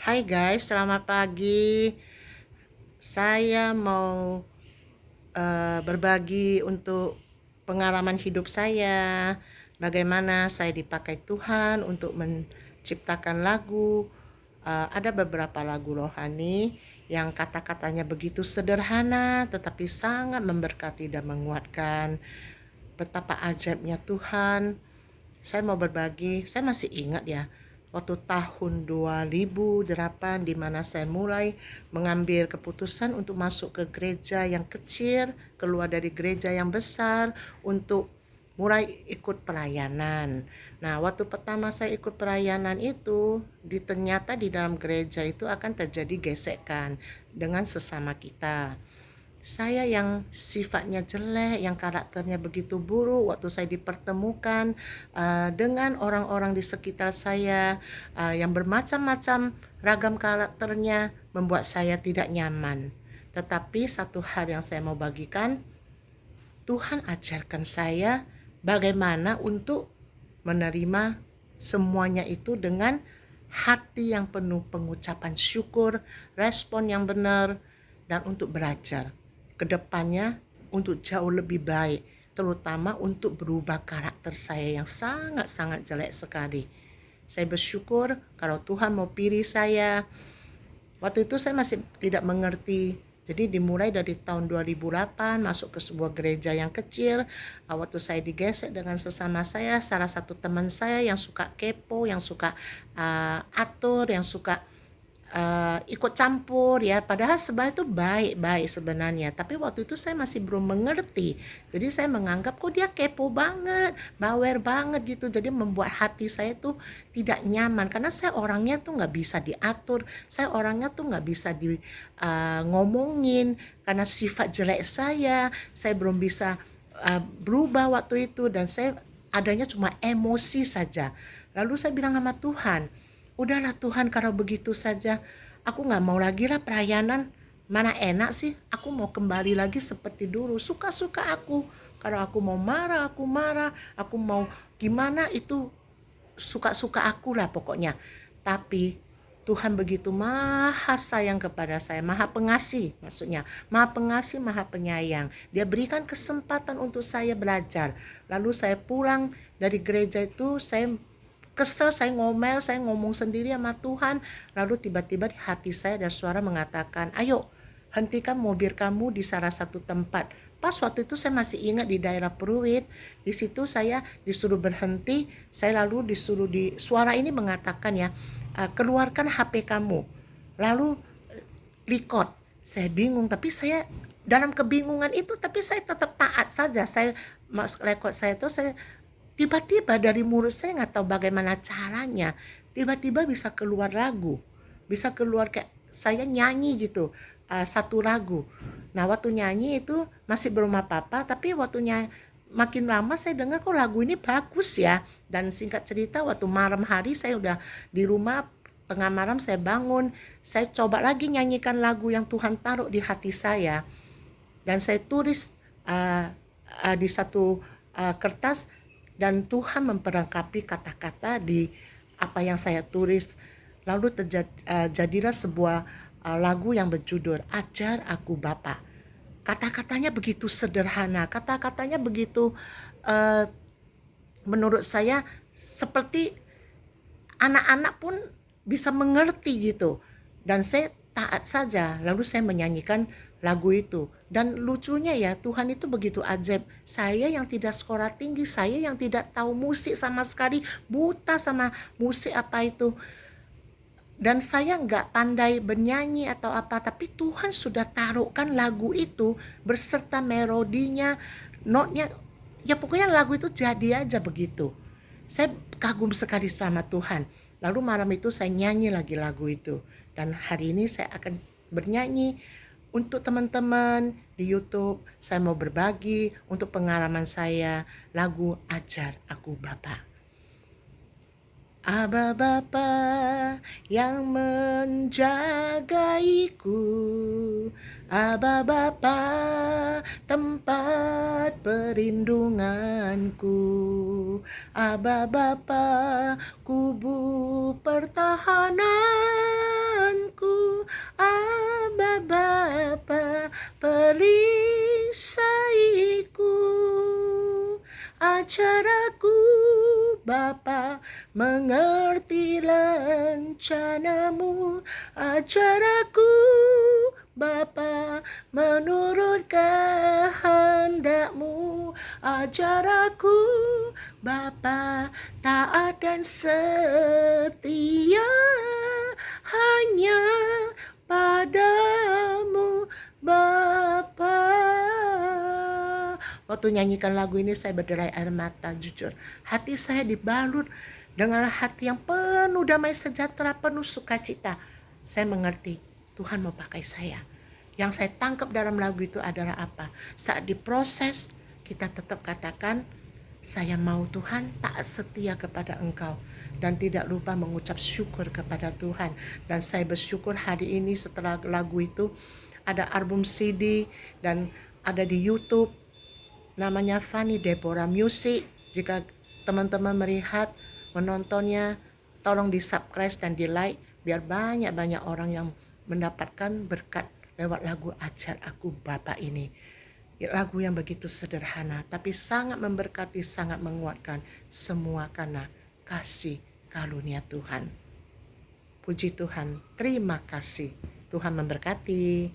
Hai guys, selamat pagi. Saya mau berbagi untuk pengalaman hidup saya, bagaimana saya dipakai Tuhan untuk menciptakan lagu. Ada beberapa lagu rohani yang kata-katanya begitu sederhana tetapi sangat memberkati dan menguatkan. Betapa ajaibnya Tuhan. Saya mau berbagi, saya masih ingat ya, waktu tahun 2008 di mana saya mulai mengambil keputusan untuk masuk ke gereja yang kecil, keluar dari gereja yang besar untuk mulai ikut pelayanan. Nah, waktu pertama saya ikut pelayanan itu, ternyata di dalam gereja itu akan terjadi gesekan dengan sesama kita. Saya yang sifatnya jelek, yang karakternya begitu buruk, waktu saya dipertemukan dengan orang-orang di sekitar saya yang bermacam-macam ragam karakternya, membuat saya tidak nyaman. Tetapi satu hal yang saya mau bagikan, Tuhan ajarkan saya bagaimana untuk menerima semuanya itu dengan hati yang penuh pengucapan syukur, respon yang benar, dan untuk belajar ke depannya untuk jauh lebih baik, terutama untuk berubah karakter saya yang sangat-sangat jelek sekali. Saya bersyukur kalau Tuhan mau pilih saya. Waktu itu saya masih tidak mengerti. Jadi dimulai dari tahun 2008 masuk ke sebuah gereja yang kecil. Waktu saya digesek dengan sesama saya, salah satu teman saya yang suka kepo, yang suka atur, yang suka ikut campur ya, padahal sebenarnya itu baik-baik sebenarnya, tapi waktu itu saya masih belum mengerti. Jadi saya menganggap kok dia kepo banget, bawel banget gitu, jadi membuat hati saya tuh tidak nyaman karena saya orangnya tuh nggak bisa diatur, saya orangnya tuh nggak bisa di ngomongin karena sifat jelek saya belum bisa berubah waktu itu, dan saya adanya cuma emosi saja. Lalu saya bilang sama Tuhan, udahlah Tuhan, kalau begitu saja aku nggak mau lagi lah pelayanan, mana enak sih, aku mau kembali lagi seperti dulu, suka-suka aku. Kalau aku mau marah, aku marah, aku mau gimana itu suka-suka aku lah pokoknya. Tapi Tuhan begitu maha sayang kepada saya, maha pengasih maksudnya, maha pengasih, maha penyayang. Dia berikan kesempatan untuk saya belajar. Lalu saya pulang dari gereja itu, saya kesel, saya ngomel, saya ngomong sendiri sama Tuhan. Lalu tiba-tiba di hati saya ada suara mengatakan, ayo hentikan mobil kamu di salah satu tempat. Pas waktu itu saya masih ingat di daerah Peruit. Di situ saya disuruh berhenti. Saya lalu disuruh suara ini mengatakan ya, keluarkan HP kamu. Lalu record. Saya bingung, tapi saya dalam kebingungan itu, tapi saya tetap taat saja. Saya record saya itu, saya tiba-tiba dari mulut saya nggak tahu bagaimana caranya, tiba-tiba bisa keluar lagu, bisa keluar kayak saya nyanyi gitu, satu lagu. Nah waktu nyanyi itu masih belum apa-apa, tapi waktunya makin lama saya dengar kok lagu ini bagus ya. Dan singkat cerita, waktu malam hari saya udah di rumah, tengah malam saya bangun, saya coba lagi nyanyikan lagu yang Tuhan taruh di hati saya, dan saya tulis di satu kertas, dan Tuhan memperlengkapi kata-kata di apa yang saya tulis. Lalu jadilah sebuah lagu yang berjudul Ajar Aku Bapa. Kata-katanya begitu sederhana, kata-katanya begitu menurut saya seperti anak-anak pun bisa mengerti gitu. Dan saya taat saja, lalu saya menyanyikan lagu itu. Dan lucunya ya, Tuhan itu begitu ajaib. Saya yang tidak sekolah tinggi, saya yang tidak tahu musik sama sekali, buta sama musik apa itu, dan saya nggak pandai bernyanyi atau apa, tapi Tuhan sudah taruhkan lagu itu berserta melodinya, notnya, ya pokoknya lagu itu jadi aja begitu. Saya kagum sekali sama Tuhan. Lalu malam itu saya nyanyi lagi lagu itu, dan hari ini saya akan bernyanyi untuk teman-teman di YouTube. Saya mau berbagi untuk pengalaman saya, lagu Ajar Aku Bapa. Aba Bapa yang menjagaiku, Aba Bapa tempat perlindunganku, Aba Bapa kubu pertahananku, Bapa, mengerti rencanamu. Ajar aku Bapa, menurut kehendakmu. Ajar aku Bapa, taat dan setia hanya padamu Bapa. Waktu nyanyikan lagu ini saya berderai air mata, jujur. Hati saya dibalut dengan hati yang penuh damai sejahtera, penuh sukacita. Saya mengerti Tuhan mau pakai saya. Yang saya tangkap dalam lagu itu adalah apa? Saat diproses, kita tetap katakan, saya mau Tuhan, taat setia kepada Engkau. Dan tidak lupa mengucap syukur kepada Tuhan. Dan saya bersyukur hari ini setelah lagu itu, ada album CD dan ada di YouTube. Namanya Fanny Deborah Music. Jika teman-teman melihat, menontonnya, tolong di subscribe dan di like, biar banyak-banyak orang yang mendapatkan berkat lewat lagu Ajar Aku Bapa ini. Lagu yang begitu sederhana, tapi sangat memberkati, sangat menguatkan, semua karena kasih karunia Tuhan. Puji Tuhan, terima kasih. Tuhan memberkati.